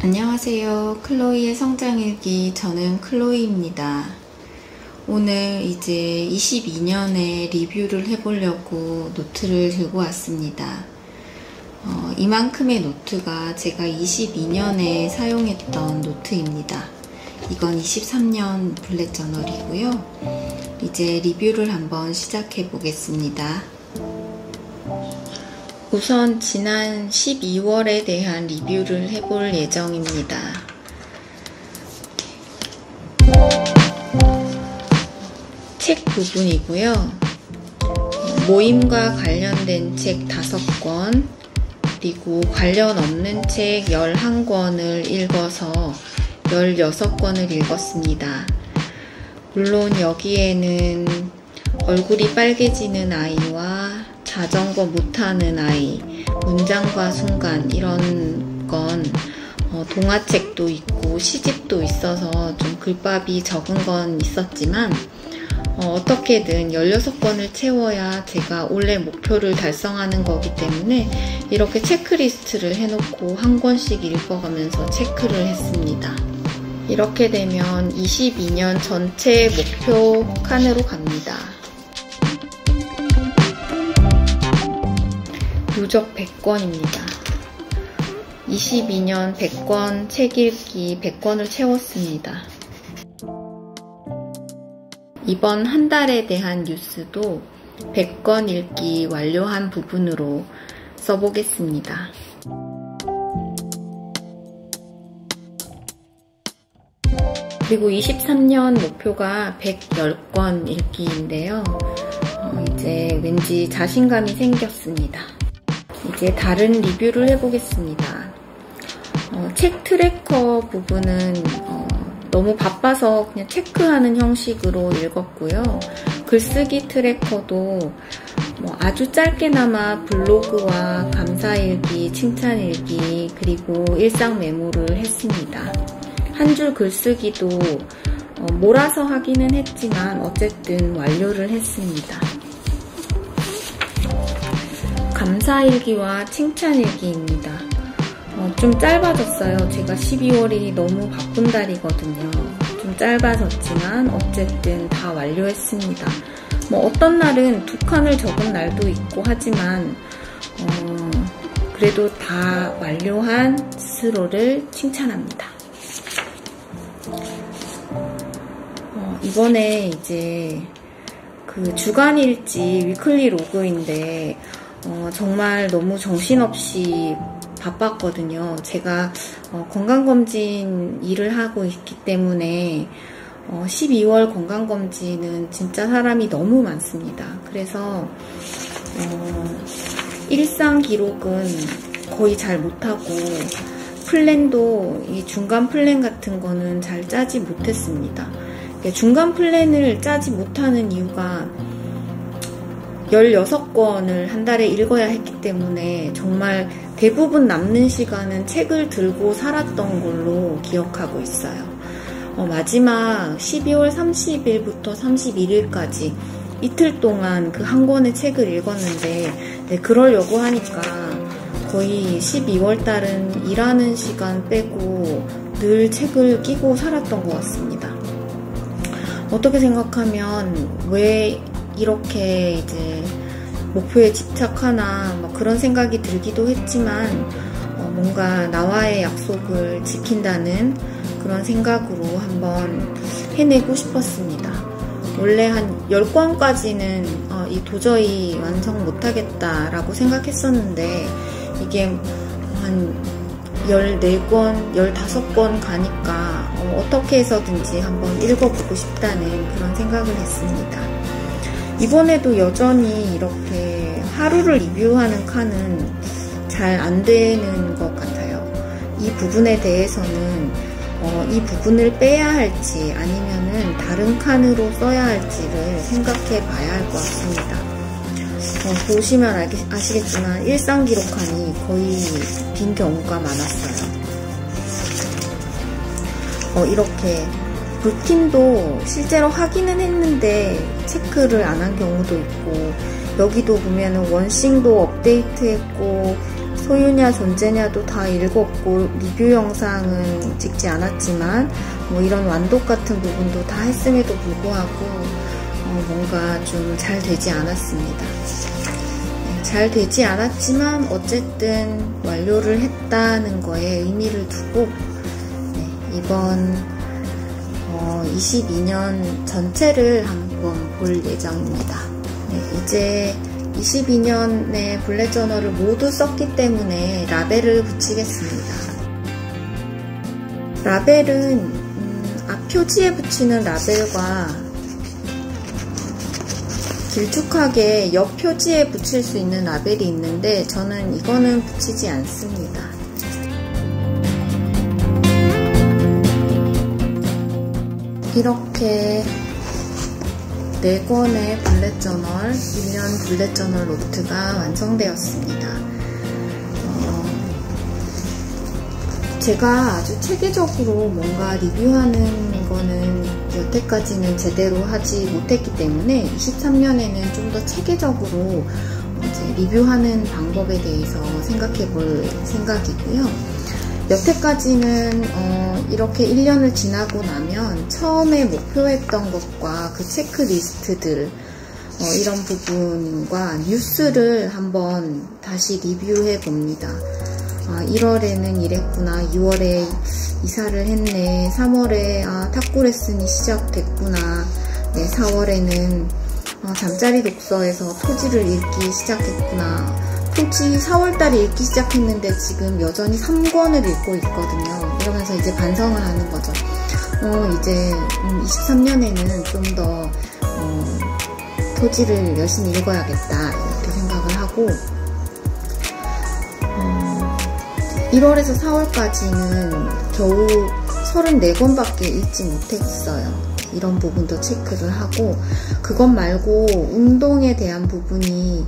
안녕하세요. 클로이의 성장일기. 저는 클로이입니다. 오늘 이제 22년에 리뷰를 해보려고 노트를 들고 왔습니다. 이만큼의 노트가 제가 22년에 사용했던 노트입니다. 이건 23년 블랙 저널이고요. 이제 리뷰를 한번 시작해 보겠습니다. 우선 지난 12월에 대한 리뷰를 해볼 예정입니다. 책 부분이고요. 모임과 관련된 책 5권, 그리고 관련 없는 책 11권을 읽어서 16권을 읽었습니다. 물론 여기에는 얼굴이 빨개지는 아이와 자전거 못하는 아이, 문장과 순간 이런 건 동화책도 있고 시집도 있어서 좀 글밥이 적은 건 있었지만 어떻게든 16권을 채워야 제가 올해 목표를 달성하는 거기 때문에 이렇게 체크리스트를 해놓고 한 권씩 읽어가면서 체크를 했습니다. 이렇게 되면 22년 전체 목표 칸으로 갑니다. 누적 100권입니다. 22년 100권 책 읽기 100권을 채웠습니다. 이번 한 달에 대한 뉴스도 100권 읽기 완료한 부분으로 써보겠습니다. 그리고 23년 목표가 110권 읽기인데요. 이제 왠지 자신감이 생겼습니다. 이제 다른 리뷰를 해보겠습니다. 책 트래커 부분은 너무 바빠서 그냥 체크하는 형식으로 읽었고요. 글쓰기 트래커도 아주 짧게나마 블로그와 감사일기, 칭찬일기, 그리고 일상 메모를 했습니다. 한 줄 글쓰기도 몰아서 하기는 했지만 어쨌든 완료를 했습니다. 감사일기와 칭찬일기입니다. 좀 짧아졌어요. 제가 12월이 너무 바쁜 달이거든요. 좀 짧아졌지만 어쨌든 다 완료했습니다. 어떤 날은 2칸을 적은 날도 있고 하지만 그래도 다 완료한 스스로를 칭찬합니다. 이번에 이제 그 주간일지 위클리 로그인데 정말 너무 정신없이 바빴거든요. 제가 건강검진 일을 하고 있기 때문에 12월 건강검진은 진짜 사람이 너무 많습니다. 그래서 일상 기록은 거의 잘 못하고 플랜도 이 중간 플랜 같은 거는 잘 짜지 못했습니다. 중간 플랜을 짜지 못하는 이유가 16권을 한 달에 읽어야 했기 때문에 정말 대부분 남는 시간은 책을 들고 살았던 걸로 기억하고 있어요. 마지막 12월 30일부터 31일까지 이틀 동안 그 한 권의 책을 읽었는데 그러려고 하니까 거의 12월 달은 일하는 시간 빼고 늘 책을 끼고 살았던 것 같습니다. 어떻게 생각하면 왜 이렇게 이제 목표에 집착하나 그런 생각이 들기도 했지만 뭔가 나와의 약속을 지킨다는 그런 생각으로 한번 해내고 싶었습니다. 원래 한 10권까지는 도저히 완성 못하겠다라고 생각했었는데 이게 한 14권, 15권 가니까 어떻게 해서든지 한번 읽어보고 싶다는 그런 생각을 했습니다. 이번에도 여전히 이렇게 하루를 리뷰하는 칸은 잘 안 되는 것 같아요. 이 부분에 대해서는 이 부분을 빼야 할지 아니면은 다른 칸으로 써야 할지를 생각해 봐야 할 것 같습니다. 보시면 아시겠지만 일상 기록 칸이 거의 빈 경우가 많았어요. 이렇게 루틴도 실제로 하기는 했는데 체크를 안 한 경우도 있고 여기도 보면은 원싱도 업데이트했고 소유냐 존재냐도 다 읽었고 리뷰 영상은 찍지 않았지만 뭐 이런 완독 같은 부분도 다 했음에도 불구하고 뭔가 좀 잘 되지 않았습니다. 잘 되지 않았지만 어쨌든 완료를 했다는 거에 의미를 두고 이번 22년 전체를 한번 볼 예정입니다. 이제 22년의 블랙 저널을 모두 썼기 때문에 라벨을 붙이겠습니다. 라벨은 앞 표지에 붙이는 라벨과 길쭉하게 옆 표지에 붙일 수 있는 라벨이 있는데 저는 이거는 붙이지 않습니다. 이렇게 4권의 블랙 저널, 1년 블랙 저널 노트가 완성되었습니다. 제가 아주 체계적으로 뭔가 리뷰하는 거는 여태까지는 제대로 하지 못했기 때문에 23년에는 좀 더 체계적으로 이제 리뷰하는 방법에 대해서 생각해 볼 생각이고요. 여태까지는 이렇게 1년을 지나고 나면 처음에 목표했던 것과 그 체크리스트들 이런 부분과 뉴스를 한번 다시 리뷰해 봅니다. 1월에는 이랬구나, 2월에 이사를 했네, 3월에 탁구 레슨이 시작됐구나, 4월에는 잠자리 독서에서 토지를 읽기 시작했구나, 토지 4월달에 읽기 시작했는데 지금 여전히 3권을 읽고 있거든요. 이러면서 이제 반성을 하는 거죠. 이제 23년에는 좀 더 토지를 열심히 읽어야겠다 이렇게 생각을 하고 1월에서 4월까지는 겨우 34권밖에 읽지 못했어요. 이런 부분도 체크를 하고 그것 말고 운동에 대한 부분이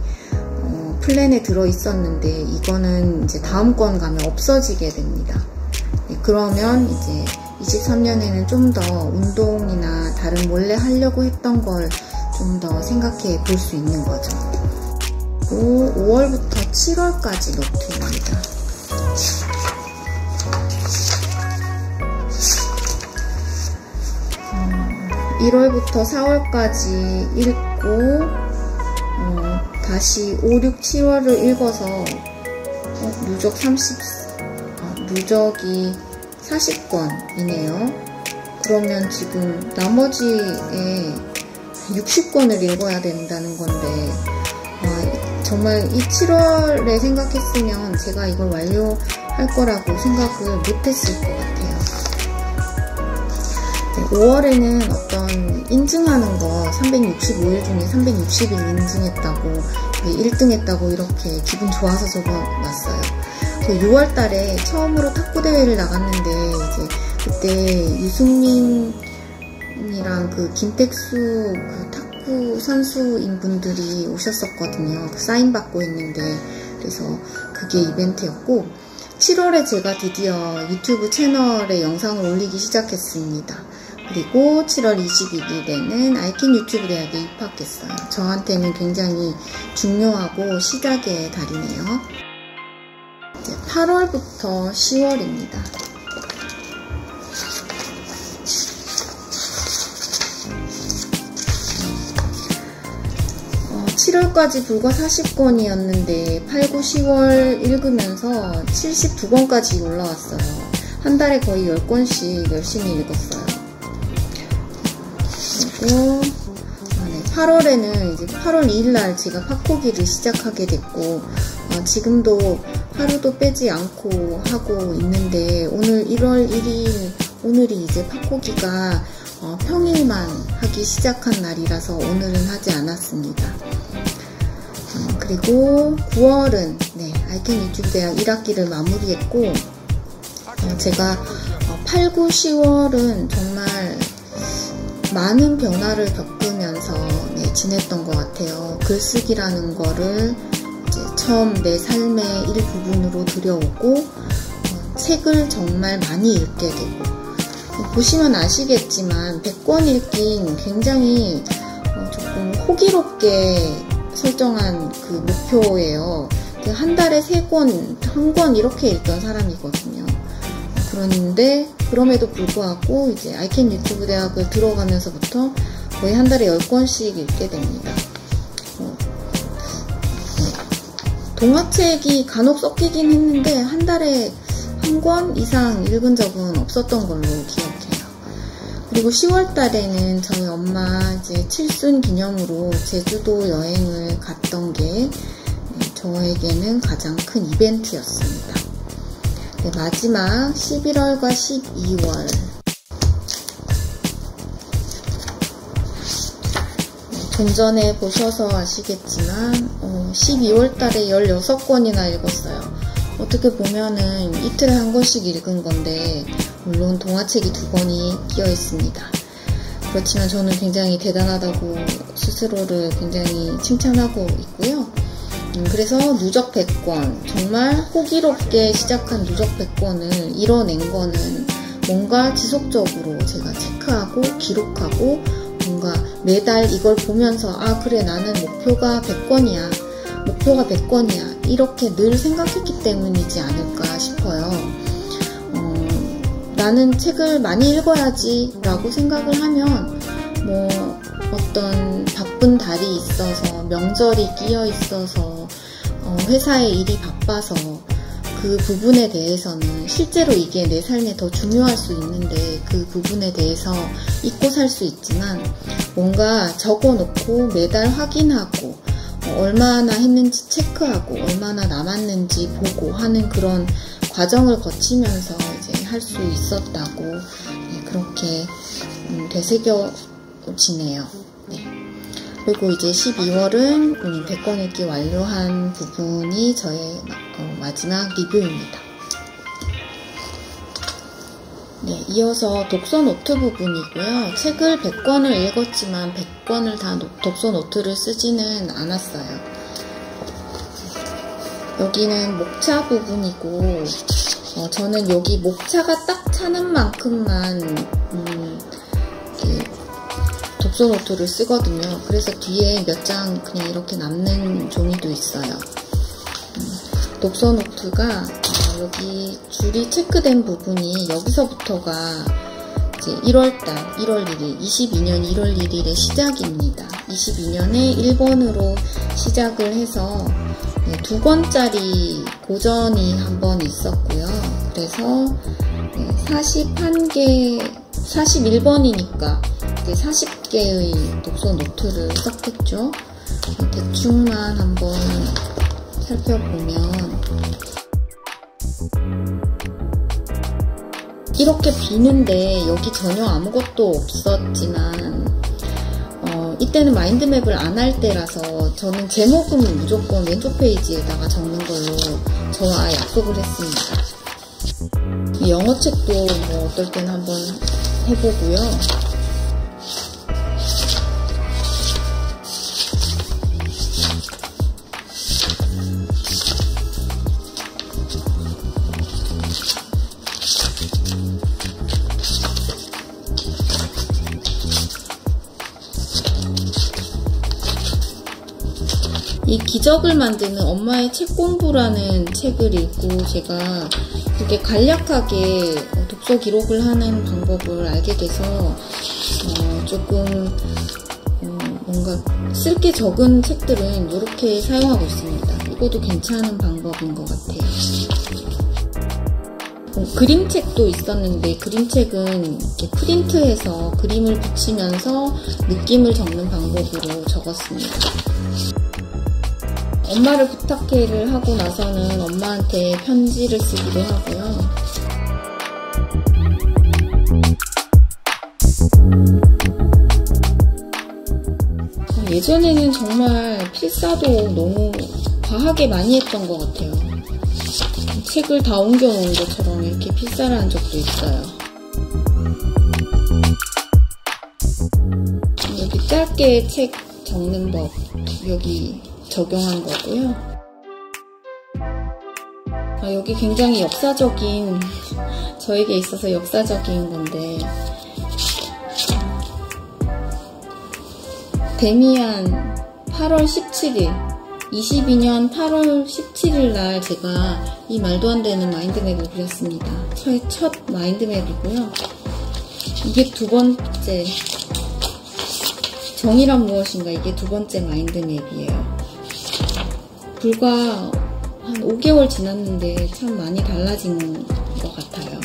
플랜에 들어 있었는데 이거는 이제 다음 권 가면 없어지게 됩니다. 그러면 이제 23년에는 좀 더 운동이나 다른 원래 하려고 했던 걸 좀 더 생각해 볼 수 있는 거죠. 5월부터 7월까지 노트입니다. 1월부터 4월까지 읽고 다시 5, 6, 7월을 읽어서 누적이 40권이네요. 그러면 지금 나머지에 60권을 읽어야 된다는 건데 정말 이 7월에 생각했으면 제가 이걸 완료할 거라고 생각을 못했을 것 같아요. 5월에는 어떤 인증하는 거 365일 중에 360일 인증했다고 1등 했다고 이렇게 기분 좋아서 적어놨어요. 6월달에 처음으로 탁구대회를 나갔는데 이제 그때 유승민이랑 그 김택수 그 탁구 선수인 분들이 오셨었거든요. 사인 받고 있는데 그래서 그게 이벤트였고 7월에 제가 드디어 유튜브 채널에 영상을 올리기 시작했습니다. 그리고 7월 21일에는 아이킨 유튜브 대학에 입학했어요. 저한테는 굉장히 중요하고 시작의 달이네요. 이제 8월부터 10월입니다. 7월까지 불과 40권이었는데 8, 9, 10월 읽으면서 72권까지 올라왔어요. 한 달에 거의 10권씩 열심히 읽었어요. 그리고 8월에는 이제 8월 2일날 제가 팝코기를 시작하게 됐고 지금도 하루도 빼지 않고 하고 있는데 오늘 1월 1일 오늘이 이제 팝코기가 평일만 하기 시작한 날이라서 오늘은 하지 않았습니다. 그리고 9월은 아이킨 유튜브 대학 1학기를 마무리했고 제가 8, 9, 10월은 정말 많은 변화를 겪으면서 지냈던 것 같아요. 글쓰기라는 거를 이제 처음 내 삶의 일부분으로 들여오고 책을 정말 많이 읽게 되고 보시면 아시겠지만 100권 읽긴 굉장히 조금 호기롭게 설정한 그 목표예요. 한 달에 3권, 1권 이렇게 읽던 사람이거든요. 그런데 그럼에도 불구하고 이제 아이캔 유튜브 대학을 들어가면서부터 거의 한 달에 10권씩 읽게 됩니다. 동화책이 간혹 섞이긴 했는데 한 달에 1권 이상 읽은 적은 없었던 걸로 기억해요. 그리고 10월 달에는 저희 엄마 이제 칠순 기념으로 제주도 여행을 갔던 게 저에게는 가장 큰 이벤트였습니다. 네, 마지막 11월과 12월. 좀 전에 보셔서 아시겠지만 12월 달에 16권이나 읽었어요. 어떻게 보면은 이틀에 한 권씩 읽은 건데 물론 동화책이 2권이 끼어 있습니다. 그렇지만 저는 굉장히 대단하다고 스스로를 굉장히 칭찬하고 있고요. 그래서 누적 100권, 정말 호기롭게 시작한 누적 100권을 이뤄낸 거는 뭔가 지속적으로 제가 체크하고 기록하고 뭔가 매달 이걸 보면서 아 그래 나는 목표가 100권이야 이렇게 늘 생각했기 때문이지 않을까 싶어요. 나는 책을 많이 읽어야지 라고 생각을 하면 뭐 어떤 바쁜 달이 있어서 명절이 끼어 있어서 회사에 일이 바빠서 그 부분에 대해서는 실제로 이게 내 삶에 더 중요할 수 있는데 그 부분에 대해서 잊고 살 수 있지만 뭔가 적어놓고 매달 확인하고 얼마나 했는지 체크하고 얼마나 남았는지 보고 하는 그런 과정을 거치면서 이제 할 수 있었다고 그렇게 되새겨지네요. 네. 그리고 이제 12월은 100권 읽기 완료한 부분이 저의 마지막 리뷰입니다. 네, 이어서 독서 노트 부분이고요. 책을 100권을 읽었지만 100권을 다 독서 노트를 쓰지는 않았어요. 여기는 목차 부분이고 저는 여기 목차가 딱 차는 만큼만 독서 노트를 쓰거든요. 그래서 뒤에 몇 장 그냥 이렇게 남는 종이도 있어요. 독서 노트가 여기 줄이 체크된 부분이 여기서부터가 이제 1월달 1월 1일 22년 1월 1일의 시작입니다. 22년에 1번으로 시작을 해서 2권짜리 고전이 한 번 있었고요. 그래서 41번이니까 40개의 독서 노트를 썼겠죠. 대충만 한번 살펴보면 이렇게 비는데 여기 전혀 아무것도 없었지만 이때는 마인드맵을 안 할 때라서 저는 제목은 무조건 왼쪽 페이지에다가 적는 걸로 저와 약속을 했습니다. 영어 책도 뭐 어떨 때는 한번 해보고요. 이 기적을 만드는 엄마의 책 공부라는 책을 읽고 제가 그렇게 간략하게 독서 기록을 하는 방법을 알게 돼서 조금 뭔가 쓸 게 적은 책들은 이렇게 사용하고 있습니다. 이것도 괜찮은 방법인 것 같아요. 그림책도 있었는데 그림책은 이렇게 프린트해서 그림을 붙이면서 느낌을 적는 방법으로 적었습니다. 엄마를 부탁해를 하고 나서는 엄마한테 편지를 쓰기도 하고요. 예전에는 정말 필사도 너무 과하게 많이 했던 것 같아요. 책을 다 옮겨놓은 것처럼 이렇게 필사를 한 적도 있어요. 여기 짧게 책 적는 법 여기 적용한 거고요. 여기 굉장히 역사적인, 저에게 있어서 역사적인 건데 데미안 8월 17일 22년 8월 17일 날 제가 이 말도 안 되는 마인드맵을 그렸습니다. 저의 첫 마인드맵이고요. 이게 두 번째, 정의란 무엇인가, 이게 두 번째 마인드맵이에요. 불과 한 5개월 지났는데 참 많이 달라진 것 같아요.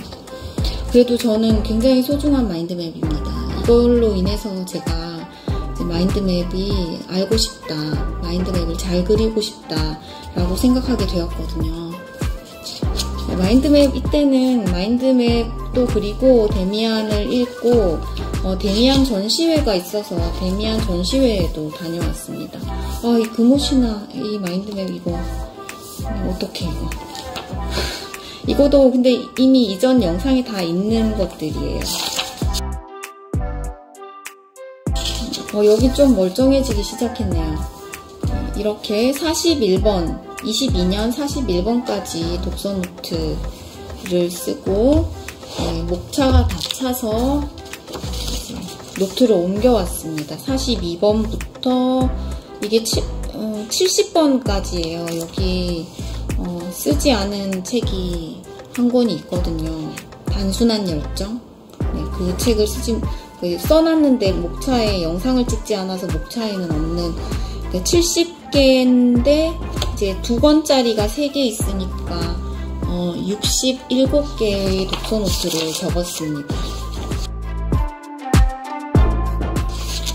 그래도 저는 굉장히 소중한 마인드맵입니다. 이걸로 인해서 제가 마인드맵이 알고 싶다, 마인드맵을 잘 그리고 싶다 라고 생각하게 되었거든요. 마인드맵, 이때는 마인드맵도 그리고 데미안을 읽고 데미안 전시회가 있어서 데미안 전시회에도 다녀왔습니다. 이 금옷이나 이 마인드맵 이거 어떡해 이거. 이거도 근데 이미 이전 영상에 다 있는 것들이에요. 여기 좀 멀쩡해지기 시작했네요. 이렇게 41번, 22년 41번까지 독서 노트를 쓰고 목차가 다 차서 노트를 옮겨왔습니다. 42번부터 이게 70번까지예요. 여기 쓰지 않은 책이 한 권이 있거든요. 단순한 열정. 그 책을 써놨는데 목차에 영상을 찍지 않아서 목차에는 없는 70개인데 이제 2권짜리가 3개 있으니까 67개의 독서 노트를 적었습니다.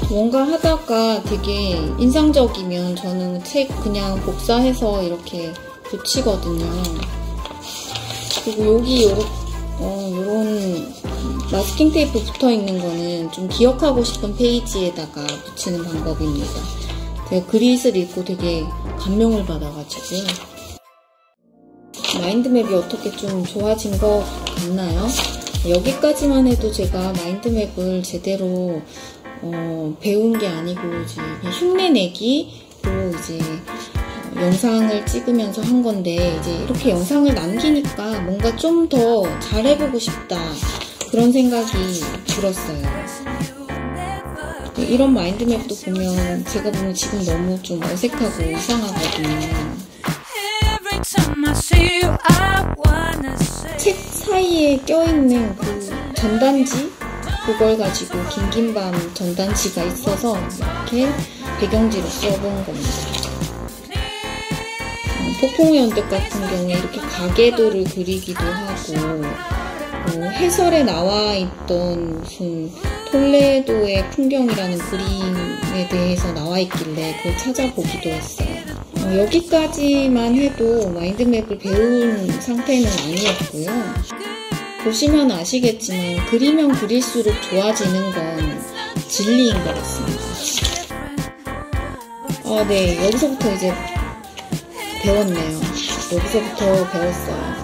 뭔가 하다가 되게 인상적이면 저는 책 그냥 복사해서 이렇게 붙이거든요. 그리고 여기 요런 마스킹 테이프 붙어 있는 거는 좀 기억하고 싶은 페이지에다가 붙이는 방법입니다. 제가 그릿을 읽고 되게 감명을 받아가지고 마인드맵이 어떻게 좀 좋아진 것 같나요? 여기까지만 해도 제가 마인드맵을 제대로 배운 게 아니고 이제 그냥 흉내내기로 이제 영상을 찍으면서 한 건데, 이제 이렇게 영상을 남기니까 뭔가 좀 더 잘해보고 싶다 그런 생각이 들었어요. 이런 마인드맵도 보면 제가 보면 지금 너무 좀 어색하고 이상하거든요. 책 사이에 껴있는 그 전단지, 그걸 가지고 긴긴밤 전단지가 있어서 이렇게 배경지로 써본 겁니다. 폭풍의 언덕 같은 경우에 이렇게 가계도를 그리기도 하고, 해설에 나와 있던 무슨 톨레도의 풍경이라는 그림에 대해서 나와 있길래 그걸 찾아보기도 했어요. 여기까지만 해도 마인드맵을 배운 상태는 아니었고요. 보시면 아시겠지만 그리면 그릴수록 좋아지는 건 진리인 것 같습니다. 네, 여기서부터 이제 배웠네요. 여기서부터 배웠어요.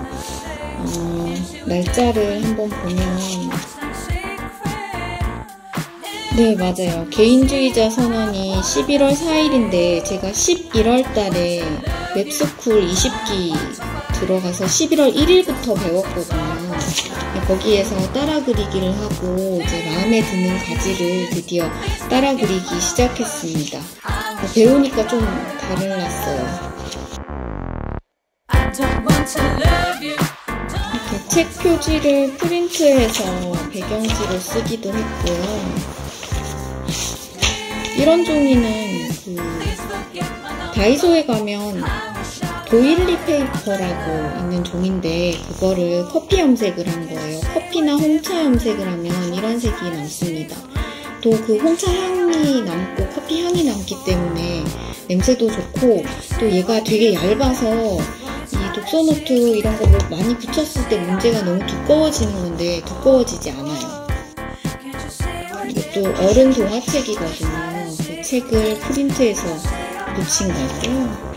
날짜를 한번 보면, 네, 맞아요. 개인주의자 선언이 11월 4일인데 제가 11월 달에 웹스쿨 20기 들어가서 11월 1일부터 배웠거든요. 거기에서 따라 그리기를 하고 이제 마음에 드는 가지를 드디어 따라 그리기 시작했습니다. 배우니까 좀 달랐어요. 이렇게 책 표지를 프린트해서 배경지로 쓰기도 했고요. 이런 종이는 다이소에 가면 도일리 페이퍼라고 있는 종인데 그거를 커피 염색을 한 거예요. 커피나 홍차 염색을 하면 이런 색이 남습니다. 또 그 홍차 향이 남고 커피 향이 남기 때문에 냄새도 좋고, 또 얘가 되게 얇아서 이 독서노트 이런 거 뭐 많이 붙였을 때 문제가 너무 두꺼워지는 건데 두꺼워지지 않아요. 이것도 어른 동화책이거든요. 그 책을 프린트해서 붙인 거고요.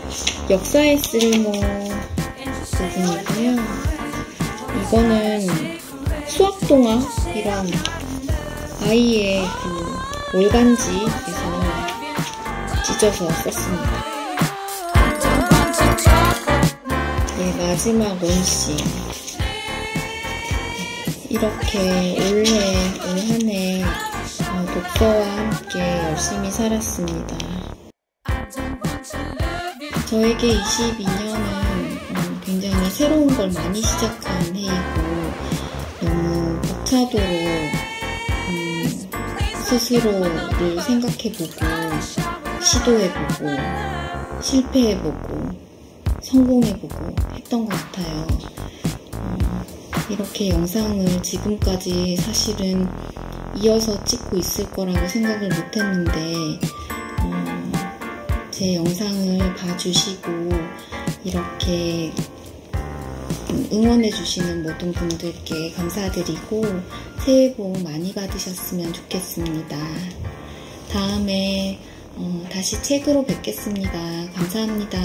역사의 쓸모 부분이고요. 이거는 수학동화, 이런 아이의 그 월간지에서 찢어서 썼습니다. 네, 마지막 원씨. 이렇게 올 한 해 독서와 함께 열심히 살았습니다. 저에게 22년은 굉장히 새로운 걸 많이 시작한 해이고 너무 벅차도록 스스로를 생각해보고 시도해보고 실패해보고 성공해보고 했던 것 같아요. 이렇게 영상을 지금까지 사실은 이어서 찍고 있을 거라고 생각을 못했는데 제 영상을 봐주시고 이렇게 응원해주시는 모든 분들께 감사드리고 새해 복 많이 받으셨으면 좋겠습니다. 다음에 다시 책으로 뵙겠습니다. 감사합니다.